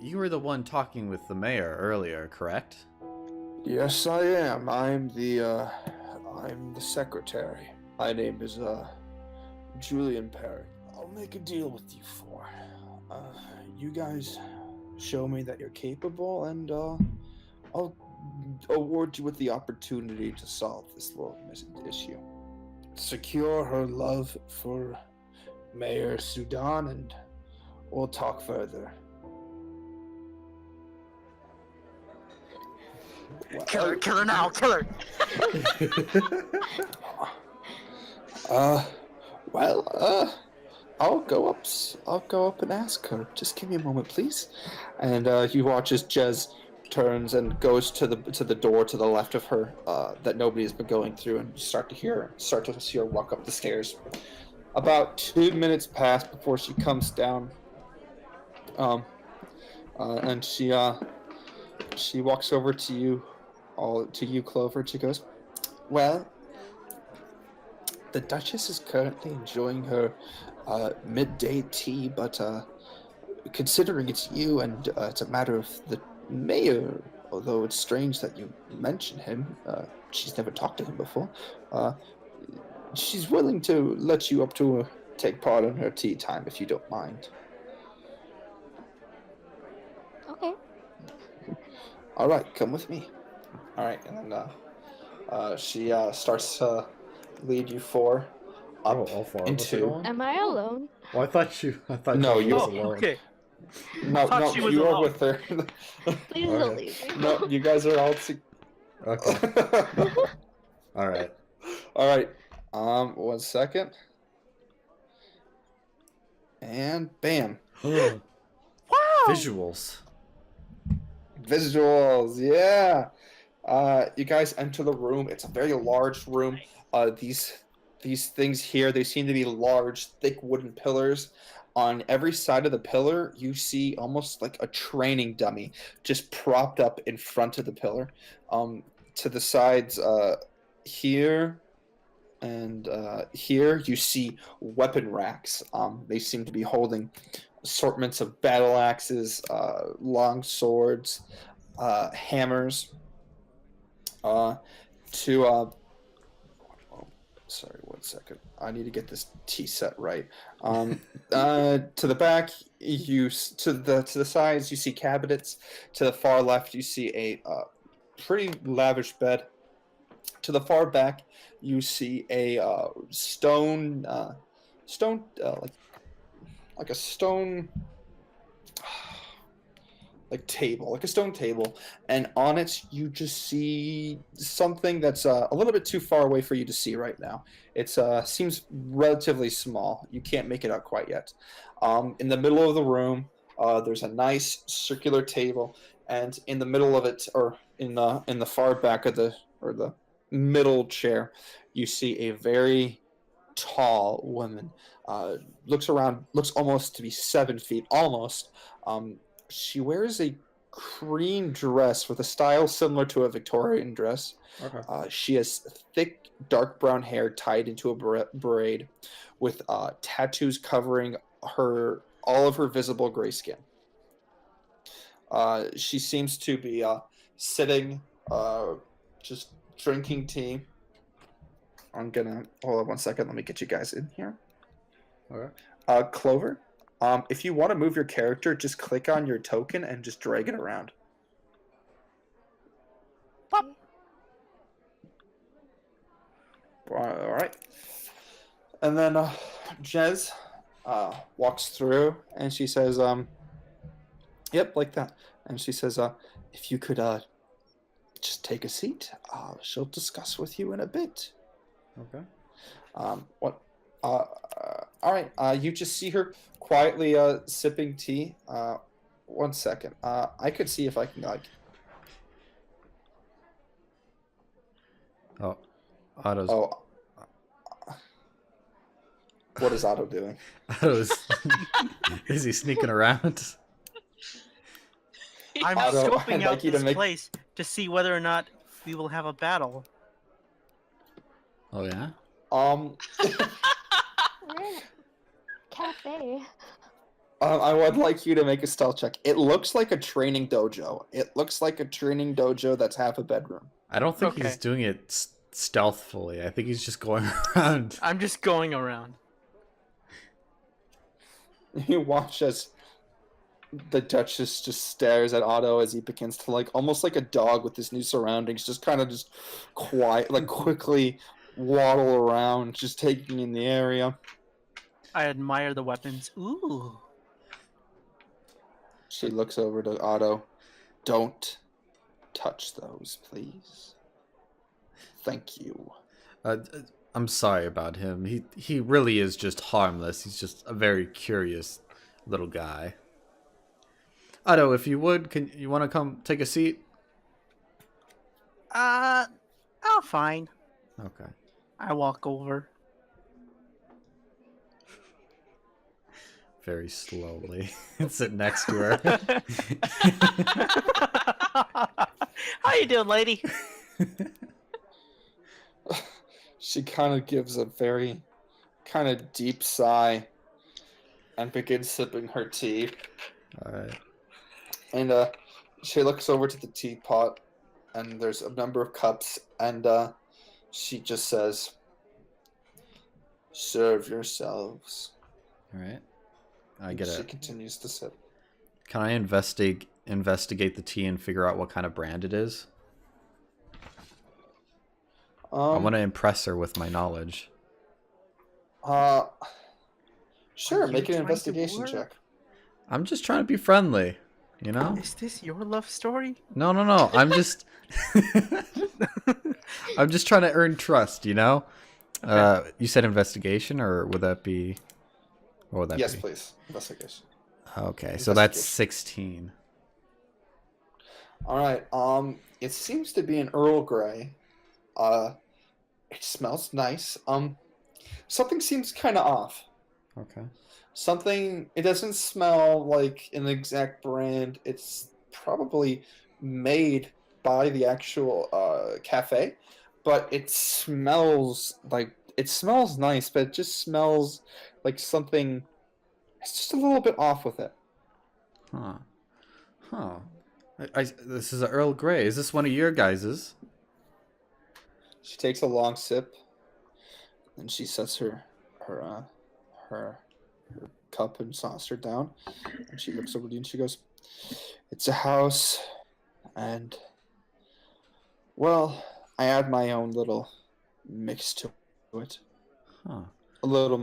you were the one talking with the mayor earlier, correct? Yes, I am. I'm the secretary. My name is, Julian Perry. I'll make a deal with you four. You guys show me that you're capable, and, I'll award you with the opportunity to solve this little issue. Secure her love for Mayor Sudan, and we'll talk further. Kill her now, kill her! I'll go up and ask her. Just give me a moment, please. And you watch as Jez turns and goes to the door to the left of her that nobody has been going through, and you start to see her walk up the stairs. About 2 minutes pass before she comes down, and she walks over to you, Clover. And she goes, "Well, the Duchess is currently enjoying her midday tea, but considering it's you and it's a matter of the mayor, although it's strange that you mention him, she's never talked to him before, she's willing to let you up to take part in her tea time if you don't mind." Okay. All right, come with me. All right, and then she starts to lead you four up all four into. Am I alone? Well, I thought No, you you- was Oh, alone. okay. No, thought she was you are alone. with her. Please Okay. don't leave me. No, you guys are all together. Okay. All right. All right. 1 second. And bam. Wow! Visuals. Visuals, yeah. You guys enter the room. It's a very large room. These things here, they seem to be large, thick wooden pillars. On every side of the pillar, you see almost like a training dummy just propped up in front of the pillar. To the sides, here and here, you see weapon racks. They seem to be holding assortments of battle axes, long swords, hammers. Sorry, 1 second. I need to get this tea set right. To the back, to the sides, you see cabinets. To the far left, you see a pretty lavish bed. To the far back, you see a stone like a stone table, like a stone table, and on it you just see something that's a little bit too far away for you to see right now. It seems relatively small. You can't make it out quite yet. In the middle of the room, there's a nice circular table, and in the middle of it, or in the far back of the middle chair, you see a very tall woman. Looks almost to be 7 feet, almost. She wears a cream dress with a style similar to a Victorian dress. Okay. She has thick, dark brown hair tied into a braid, with tattoos covering all of her visible gray skin. She seems to be sitting, just drinking tea. I'm gonna hold on 1 second. Let me get you guys in here. Okay. Clover. If you want to move your character, just click on your token and just drag it around. Pop. All right. And then Jez walks through, and she says, "Yep, like that." And she says, "If you could just take a seat, she'll discuss with you in a bit." Okay. What? All right. You just see her quietly sipping tea. 1 second. I could see if I can Oh, Otto's. Oh. What is Otto doing? Otto's. Is he sneaking around? I'm Otto, I'd scoping like out you to this make- place to see whether or not we will have a battle. Oh yeah. We're in a cafe. I would like you to make a stealth check. It looks like a training dojo. It looks like a training dojo that's half a bedroom. I don't think Okay. he's doing it stealthfully. I think he's just going around. I'm just going around. You watch as the Duchess just stares at Otto as he begins to almost like a dog with his new surroundings, just kind of just quiet, quickly waddle around, just taking in the area. I admire the weapons. Ooh. She looks over to Otto. Don't touch those, please. Thank you. I'm sorry about him. He really is just harmless. He's just a very curious little guy. Otto, if you would, you want to come take a seat? Oh, fine. Okay. I walk over. Very slowly. Sit next to her. How you doing, lady? She kind of gives a very kind of deep sigh and begins sipping her tea. Alright. And she looks over to the teapot, and there's a number of cups, and she just says, "Serve yourselves." Alright. I get She it. continues to sip. Can I investigate the tea and figure out what kind of brand it is? I want to impress her with my knowledge. Sure, Are you make an trying to investigation lure? check. I'm just trying to be friendly, you know? Is this your love story? No. I'm just I'm just trying to earn trust, you know? You said investigation, or would that be what would that Yes, be? please. Investigation. Okay, so that's Investigation. 16. All right. It seems to be an Earl Grey. It smells nice. Something seems kind of off. Okay. Something. It doesn't smell like an exact brand. It's probably made by the actual cafe, but it smells nice. But it just smells like something. It's just a little bit off with it. Huh. This is an Earl Grey. Is this one of your guys's? She takes a long sip, and she sets her cup and saucer down, and she looks over to you and she goes, "It's a house, and well, I add my own little mix to it. Huh. A little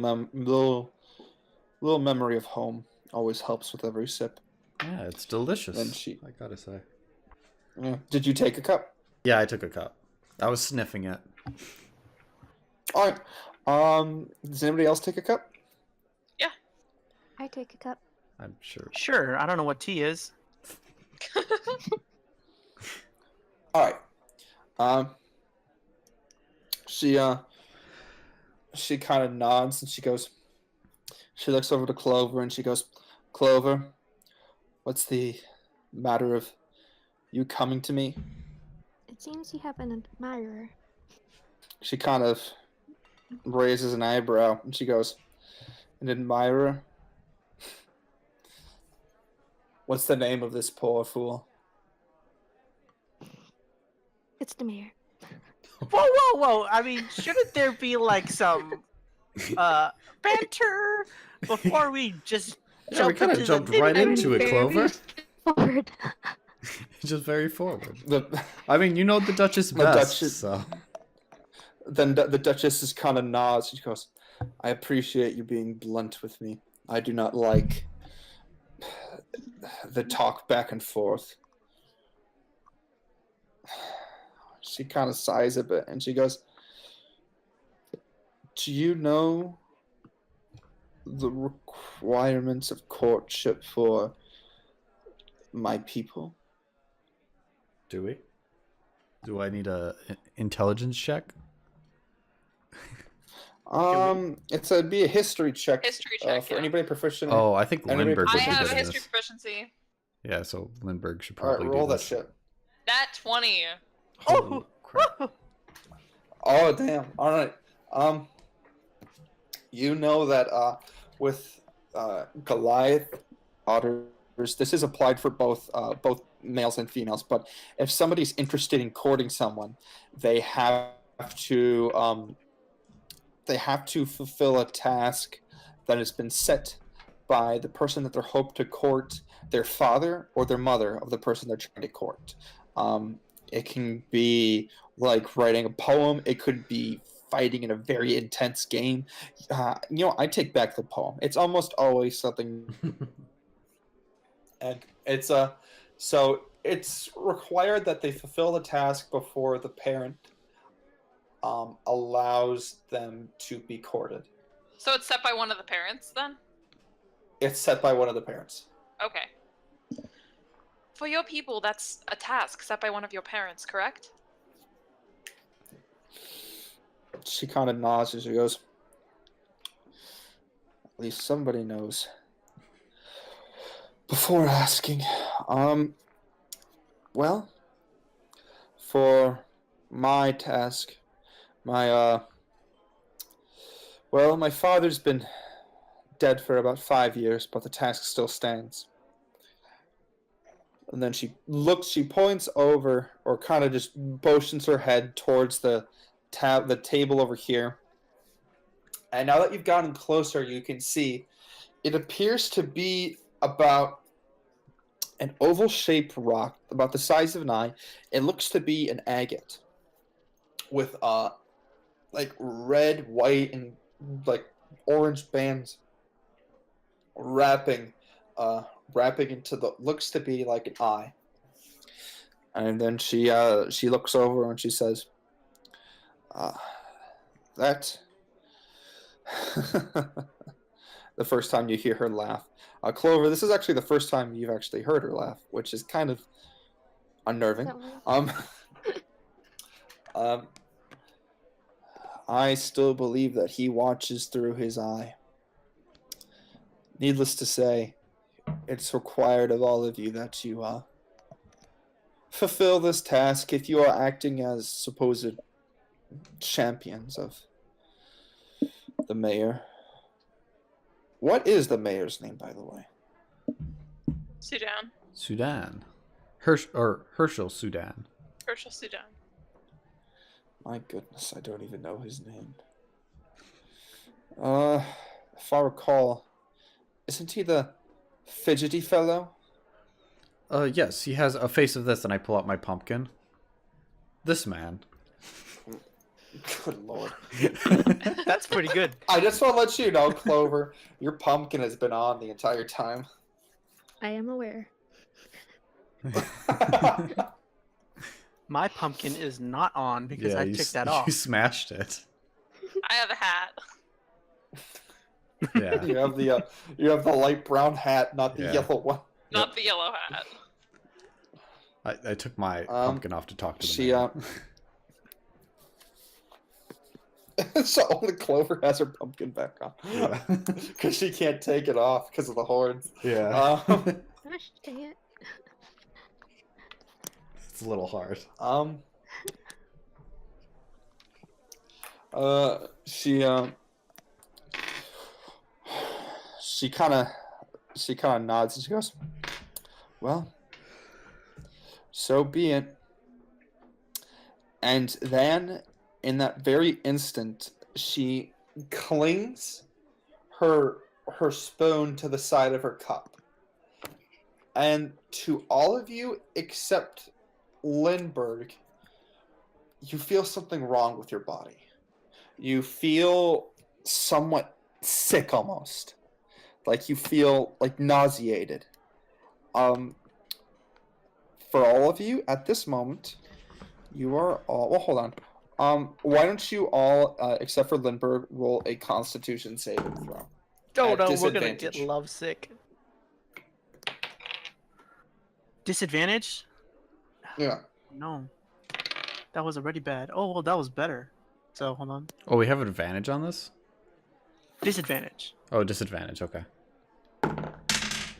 memory of home always helps with every sip." Yeah, it's delicious. Then she- I gotta say. Yeah. Did you take a cup? Yeah, I took a cup. I was sniffing it. All right. Does anybody else take a cup? I take a cup. I'm sure. Sure. I don't know what tea is. All right. She kind of nods and she goes. She looks over to Clover and she goes, "Clover, what's the matter of you coming to me?" It seems you have an admirer. She kind of raises an eyebrow and she goes, "An admirer? What's the name of this poor fool?" It's the mayor. Whoa! I mean, shouldn't there be like some banter before we just Yeah, we jump kind of into jumped the right nitty-gritty? into it, Clover. Forward. Just very forward. The I mean, you know the Duchess The best, Duchess- so. Then the Duchess just kind of nods. She goes, "I appreciate you being blunt with me. I do not like the talk back and forth." She kind of sighs a bit and she goes, "Do you know the requirements of courtship for my people?" Do we? Do I need a intelligence check? It'd be a history check. History check, for yeah. anybody proficient. Oh, I think Anybody Lindberg would I be have good a in history this. proficiency. Yeah, so Lindberg should All right, probably roll do that this. shit. Nat 20. Holy crap. Oh damn! All right. You know that with Goliath daughters. This is applied for both males and females. But if somebody's interested in courting someone, they have to fulfill a task that has been set by the person that they're hoped to court, their father or their mother of the person they're trying to court. It can be like writing a poem. It could be fighting in a very intense game. I take back the poem. It's almost always something, and so it's required that they fulfill the task before the parent allows them to be courted. So it's set by one of the parents, then? It's set by one of the parents. Okay. For your people, that's a task set by one of your parents, correct? She kind of nods as she goes, at least somebody knows. Before asking, well, for my task, my father's been dead for about 5 years, but the task still stands. And then she points over, or kind of just motions her head towards the table over here. And now that you've gotten closer, you can see it appears to be about an oval-shaped rock, about the size of an eye. It looks to be an agate with like red, white, and like orange bands wrapping into the looks to be like an eye. And then she looks over and she says, that the first time you hear her laugh. Clover, this is actually the first time you've actually heard her laugh, which is kind of unnerving. I still believe that he watches through his eye. Needless to say, it's required of all of you that you fulfill this task if you are acting as supposed champions of the mayor. What is the mayor's name, by the way? Sudan. Herschel Sudan. Herschel Sudan. My goodness, I don't even know his name. If I recall, isn't he the fidgety fellow? Yes, he has a face of this, and I pull out my pumpkin. This man. Good lord. That's pretty good. I just want to let you know, Clover, your pumpkin has been on the entire time. I am aware. My pumpkin is not on because I took that You off. smashed it. I have a hat. Yeah. you have the light brown hat, not the Yeah. yellow one. Not the yellow hat. I took my pumpkin off to talk to She the man. so only Clover has her pumpkin back on Yeah. because she can't take it off because of the horns. Yeah. Gosh, dang it. It's a little hard. She kind of nods and she goes, well, so be it. And then in that very instant, she clings her spoon to the side of her cup. And to all of you except Lindberg, you feel something wrong with your body. You feel somewhat sick almost. Like you feel like nauseated. For all of you at this moment, you are all, well, hold on. Why don't you all, except for Lindberg, roll a Constitution saving throw? Oh At no, we're gonna get disadvantage. lovesick. Disadvantage? Yeah. No. That was already bad. Oh, well, that was better. So, hold on. Oh, we have advantage on this? Disadvantage. Oh, disadvantage. Okay.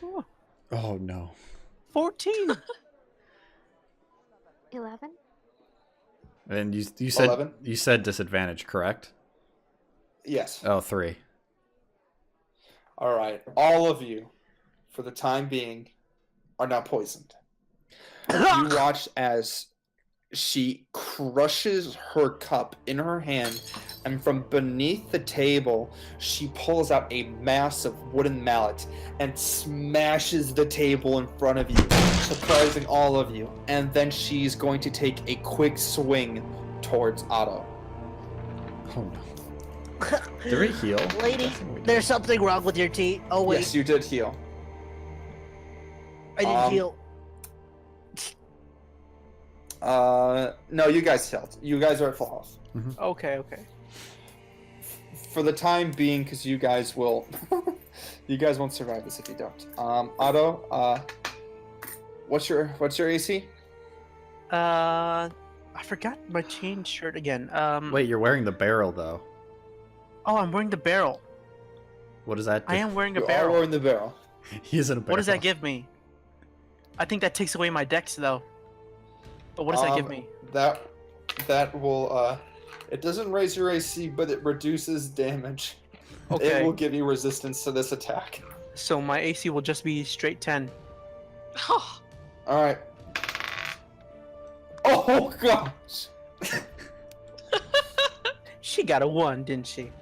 Oh, Oh, no. 14. 11? And you said 11? you said disadvantage, correct? Yes. Oh, 3. All right. All of you for the time being, are now poisoned. You watch as she crushes her cup in her hand, and from beneath the table, she pulls out a massive wooden mallet and smashes the table in front of you, surprising all of you. And then she's going to take a quick swing towards Otto. Oh no. Did we heal? Lady, there's something wrong with your tea. Oh wait, Yes, you did heal. I didn't heal. No, you guys healed. You guys are at full health. Okay, okay. For the time being, because you guys will... you guys won't survive this if you don't. Otto, what's your AC? I forgot my chain shirt again. Wait, you're wearing the barrel though. Oh, I'm wearing the barrel. What does that do? I am wearing a You are barrel. wearing the barrel. He's in a barrel. What does that give me? I think that takes away my dex though. But what does that give me? That will, it doesn't raise your AC, but it reduces damage. Okay. It will give you resistance to this attack. So my AC will just be straight 10. Oh, Alright. Oh, gosh! She got a 1, didn't she?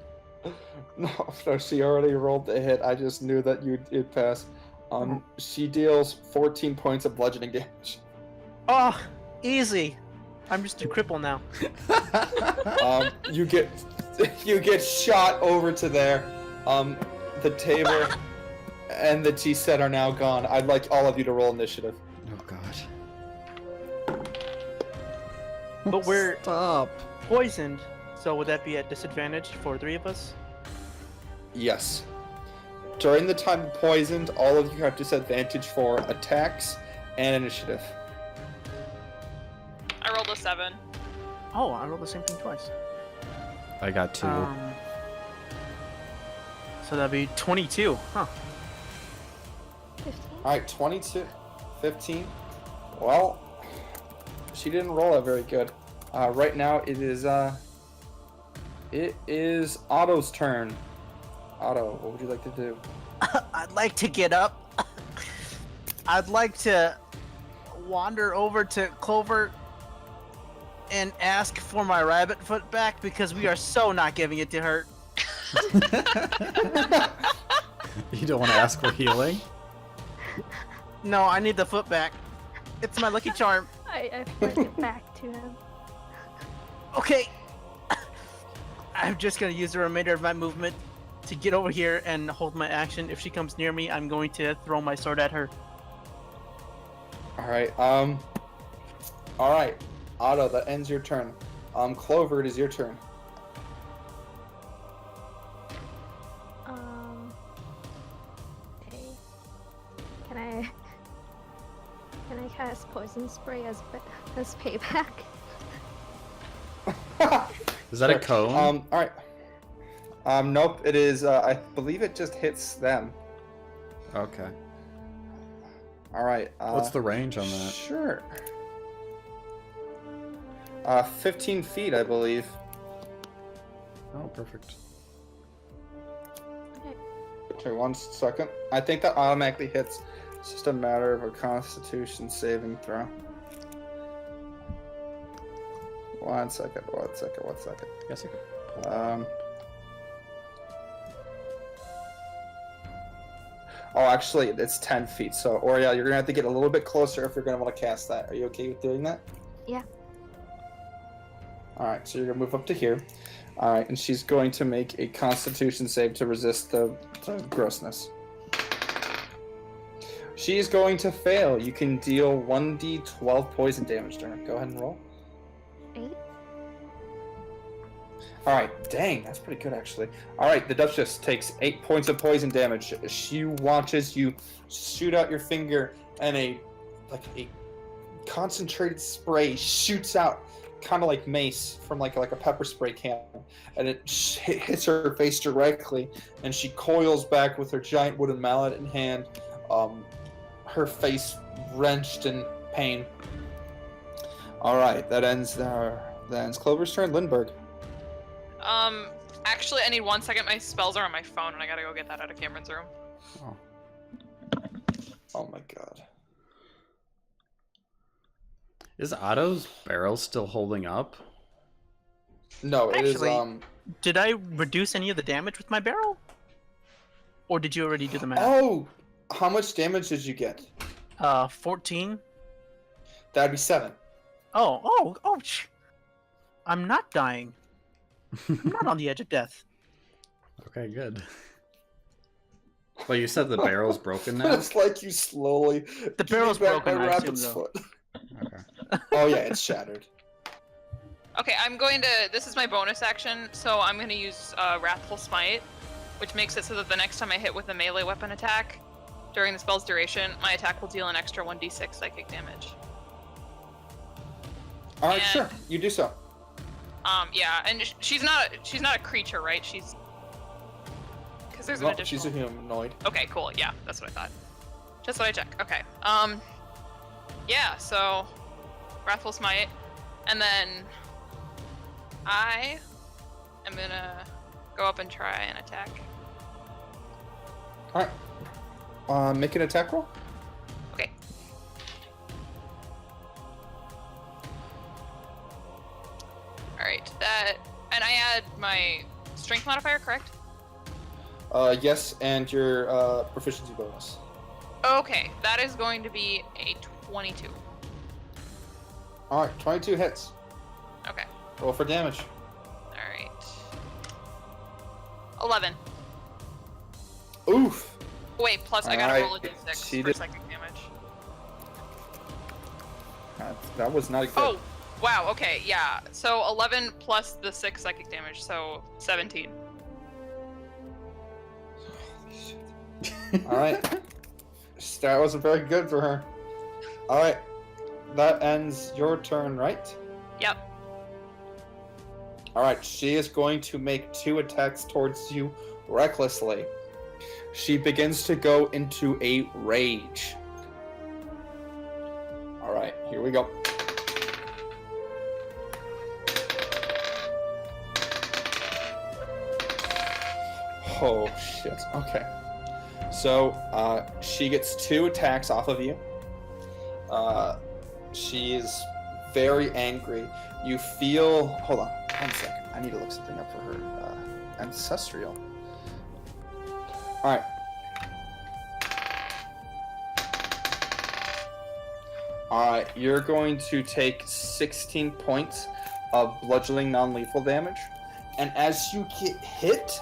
No, she already rolled the hit. I just knew that you'd pass. She deals 14 points of bludgeoning damage. Oh, easy. I'm just a cripple now. You get shot over to there. The table and the tea set are now gone. I'd like all of you to roll initiative. Oh god. But we're Stop. poisoned, so would that be at disadvantage for 3 of us? Yes. During the time of poisoned, all of you have disadvantage for attacks and initiative. I rolled a 7. Oh, I rolled the same thing twice. I got 2. So that'd be 22, huh? 15. Alright, 22, 15. Well, she didn't roll that very good. Right now it is Otto's turn. Otto, what would you like to do? I'd like to get up. I'd like to wander over to Clover and ask for my rabbit foot back because we are so not giving it to her. You don't want to ask for healing? No, I need the foot back. It's my lucky charm. I flick it back to him. Okay. I'm just gonna use the remainder of my movement to get over here and hold my action. If she comes near me, I'm going to throw my sword at her. Alright, alright. Otto, that ends your turn. Clover, it is your turn. Okay. Can I cast poison spray as payback? Is that a cone? Alright. Nope, it is, I believe it just hits them. Okay. Alright, What's the range on that? Sure. 15 feet, I believe. Oh, perfect. Okay, 1 second. I think that automatically hits. It's just a matter of a Constitution saving throw. 1 second. Guess I could. Oh, actually, it's 10 feet. So, Orielle, you're gonna have to get a little bit closer if you're gonna want to cast that. Are you okay with doing that? Yeah. All right. So you're gonna move up to here. All right, and she's going to make a Constitution save to resist the grossness. She's going to fail. You can deal 1d12 poison damage to her. Go ahead and roll. 8. Alright, dang, that's pretty good actually. Alright, the Duchess takes 8 points of poison damage. She watches you shoot out your finger and a concentrated spray shoots out, kind of like mace from like a pepper spray can, and it hits her face directly, and she coils back with her giant wooden mallet in hand, her face wrenched in pain. Alright, that ends Clover's turn. Lindberg. Actually, I need 1 second. My spells are on my phone, and I gotta go get that out of Cameron's room. Oh. Oh my god. Is Otto's barrel still holding up? No, it is Actually- Did I reduce any of the damage with my barrel? Or did you already do the math? Oh, how much damage did you get? 14. That'd be 7. Oh! I'm not dying. I'm not on the edge of death. Okay, good. Well, you said the barrel's broken now? It's like you slowly. The barrel's give me back broken, my I assume, rabbit's though. foot. Okay. Oh yeah, it's shattered. Okay, I'm going to. This is my bonus action, so I'm going to use Wrathful Smite, which makes it so that the next time I hit with a melee weapon attack during the spell's duration, my attack will deal an extra 1d6 psychic damage. All right, And- sure, you do so. Yeah, and she's not a creature, right? She's because there's an No, additional. she's a humanoid. Okay, cool. Yeah, that's what I thought. Just so I check. Okay. Yeah. So, Wrathful Smite, and then I am gonna go up and try and attack. All right. Make an attack roll. Okay. All right. That, and I add my strength modifier, correct? Yes, and your proficiency bonus. Okay, that is going to be a 22. All right, 22 hits. Okay. Roll for damage. All right. 11. Oof. Wait, plus I gotta Alright, roll a d6 she for did- psychic damage. That was not good. Oh, wow, okay, yeah. So 11 plus the 6 psychic damage, so 17. All right. That wasn't very good for her. All right. That ends your turn, right? Yep. All right. She is going to make 2 attacks towards you recklessly. She begins to go into a rage. All right. Here we go. Oh, shit. Okay. So, she gets 2 attacks off of you. She is very angry. You feel... Hold on. 1 second. I need to look something up for her. Ancestral. Alright. Alright, you're going to take 16 points of bludgeoning non-lethal damage. And as you get hit...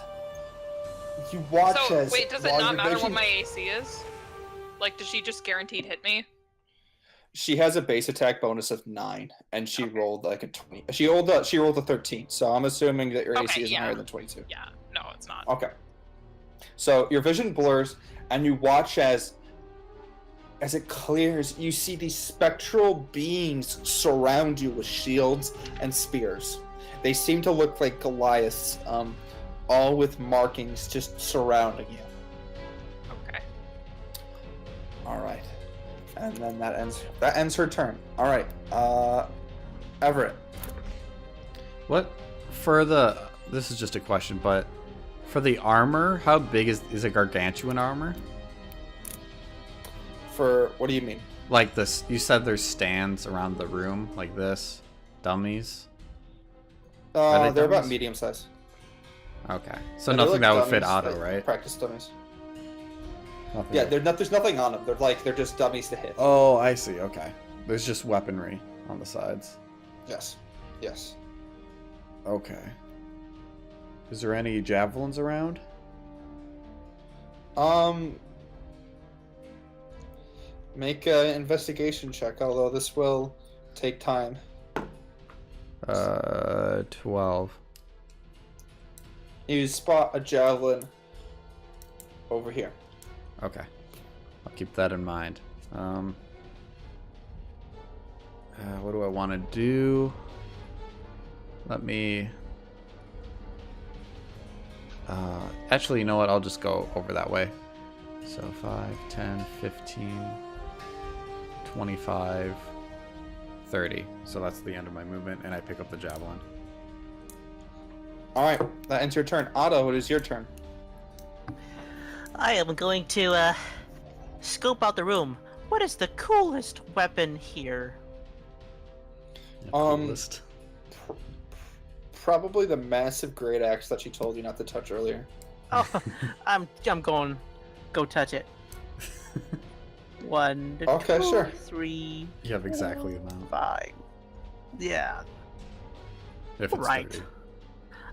You watch So, as wait, does it while not your matter vision- what my AC is? Like, does she just guaranteed hit me? She has a base attack bonus of 9, and she Okay. rolled like a 20. She rolled a 13, so I'm assuming that your AC Okay, isn't yeah. higher than 22. Yeah, no, it's not. Okay. So your vision blurs, and you watch as it clears, you see these spectral beings surround you with shields and spears. They seem to look like Goliaths, all with markings just surrounding you. Okay. All right. And then that ends her turn. All right. Everett. What for the? This is just a question, but for the armor, how big is it? Gargantuan armor? For what do you mean? Like this? You said there's stands around the room like this, dummies. Are they They're about dummies? medium size. Okay, so Yeah, they're nothing like that would fit dummies, Otto, like right? Practice dummies. Nothing Yeah, that- there's nothing on them. They're just dummies to hit. Oh, I see. Okay, there's just weaponry on the sides. Yes. Yes. Okay. Is there any javelins around? Make an investigation check, although this will take time. 12. You spot a javelin over here. Okay. I'll keep that in mind. What do I want to do? Let me... actually, you know what? I'll just go over that way. So 5, 10, 15, 25, 30. So that's the end of my movement, and I pick up the javelin. All right, that ends your turn. Otto, it is your turn. I am going to scope out the room. What is the coolest weapon here? Yeah, Um, coolest. Probably the massive great axe that she told you not to touch earlier. Oh, I'm going. Go touch it. 1, Okay, 2, sure. 3, You have exactly the amount. 5. Yeah. If it's Right. 30.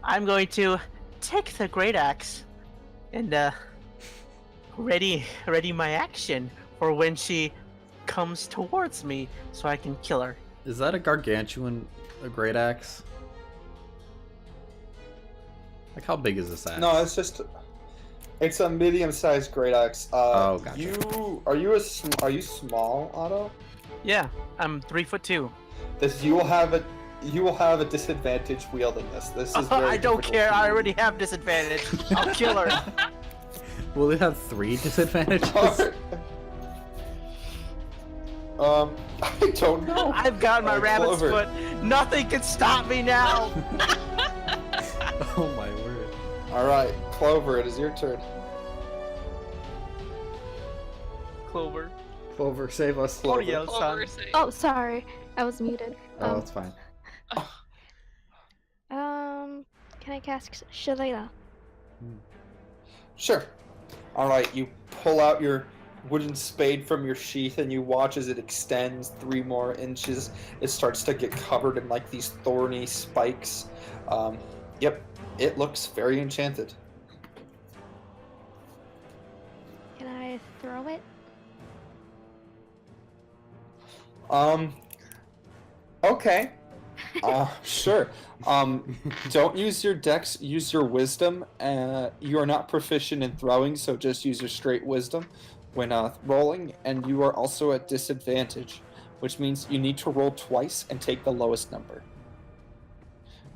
I'm going to take the great axe and ready my action for when she comes towards me so I can kill her. Is that a gargantuan great axe? Like, how big is this axe? No, it's a medium-sized great axe. Oh, gotcha. Are you small, Otto? Yeah, I'm 3'2". You will have a disadvantage wielding this. This is very I don't difficult care. for I you. already have disadvantage. I'll kill her. Will it have 3 disadvantages? I don't know. I've got my rabbit's Clover. foot. Nothing can stop me now. Oh my word. All right, Clover, it is your turn. Clover. Clover, save us. Clover. Orielle, son. Clover, say- Oh, sorry. I was muted. Oh, it's fine. Can I cast Shalala? Sure. All right, you pull out your wooden spade from your sheath and you watch as it extends 3 more inches. It starts to get covered in like these thorny spikes. Yep, it looks very enchanted. Can I throw it? Okay. Sure. Don't use your dex, use your wisdom. You are not proficient in throwing, so just use your straight wisdom when rolling, and you are also at disadvantage, which means you need to roll twice and take the lowest number.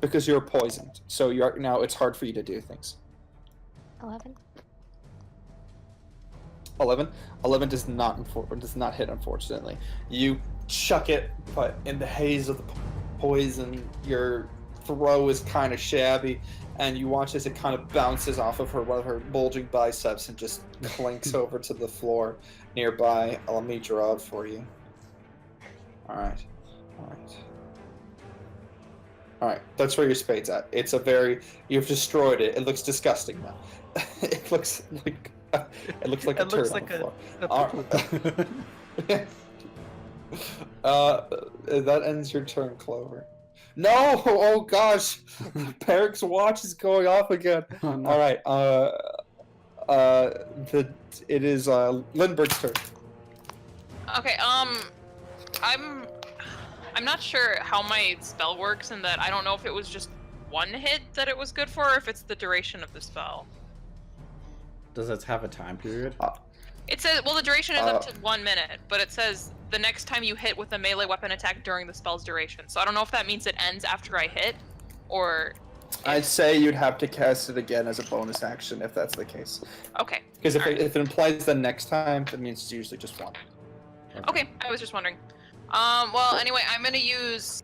Because you're poisoned, so it's hard for you to do things. 11. 11 does not hit, unfortunately. You chuck it, but in the haze of the poison, your throw is kind of shabby, and you watch as it kind of bounces off of one of her bulging biceps and just clinks over to the floor nearby. Let me draw it for you. Alright. That's where your spade's at. You've destroyed it. It looks disgusting now. It looks like a turd on the floor. That ends your turn, Clover. No! Oh gosh! Peric's watch is going off again. Oh, no. All right. It is Lindberg's turn. Okay, I'm not sure how my spell works in that I don't know if it was just 1 hit that it was good for, or if it's the duration of the spell. Does it have a time period? It says, well, the duration is up to 1 minute, but it says the next time you hit with a melee weapon attack during the spell's duration. So I don't know if that means it ends after I hit, or... I'd say you'd have to cast it again as a bonus action if that's the case. Okay. Because if Alright. it implies the next time, that means it's usually just 1. Okay, I was just wondering. Well, anyway, I'm gonna use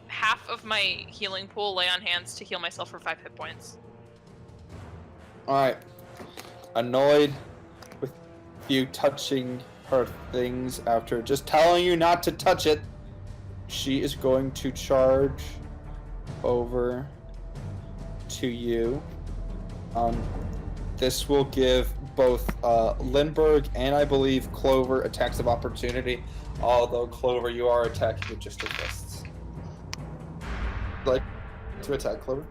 half of my healing pool, lay on hands, to heal myself for 5 hit points. Alright. Annoyed with you touching her things after just telling you not to touch it, she is going to charge over to you. This will give both Lindberg and I believe Clover attacks of opportunity, although Clover, you are attacking with just your fists. Like to attack, Clover?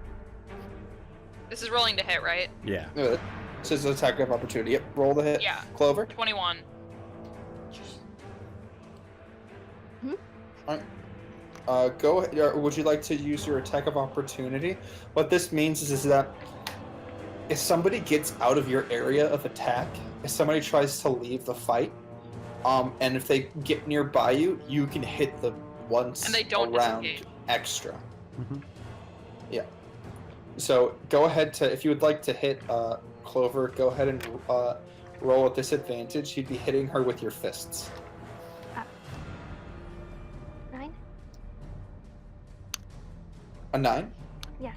This is rolling to hit, right? Yeah. No, this is an attack of opportunity. Yep, roll the hit. Yeah. Clover? 21. Go ahead. Would you like to use your attack of opportunity? What this means is that if somebody gets out of your area of attack, if somebody tries to leave the fight, and if they get nearby you, you can hit them once And they don't around disengage. extra. Mhm. Yeah. So go ahead if you would like to hit Clover, go ahead and roll at disadvantage. You'd be hitting her with your fists. 9? A 9? Yeah.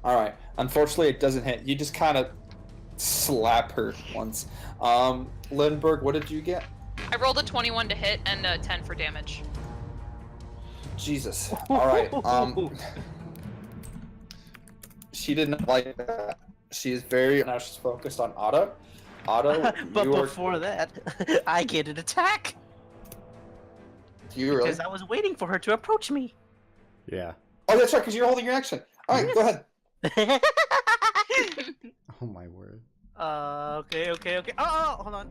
All right. Unfortunately, it doesn't hit. You just kind of slap her once. Lindberg, what did you get? I rolled a 21 to hit and a 10 for damage. Jesus. All right. She didn't like that. She is very now. She's focused on Otto. Otto, But you are. before that, I get an attack You really? because I was waiting for her to approach me. Yeah. Oh, that's right. Because you're holding your action. All right, go ahead. Oh my word. Okay. Oh, hold on.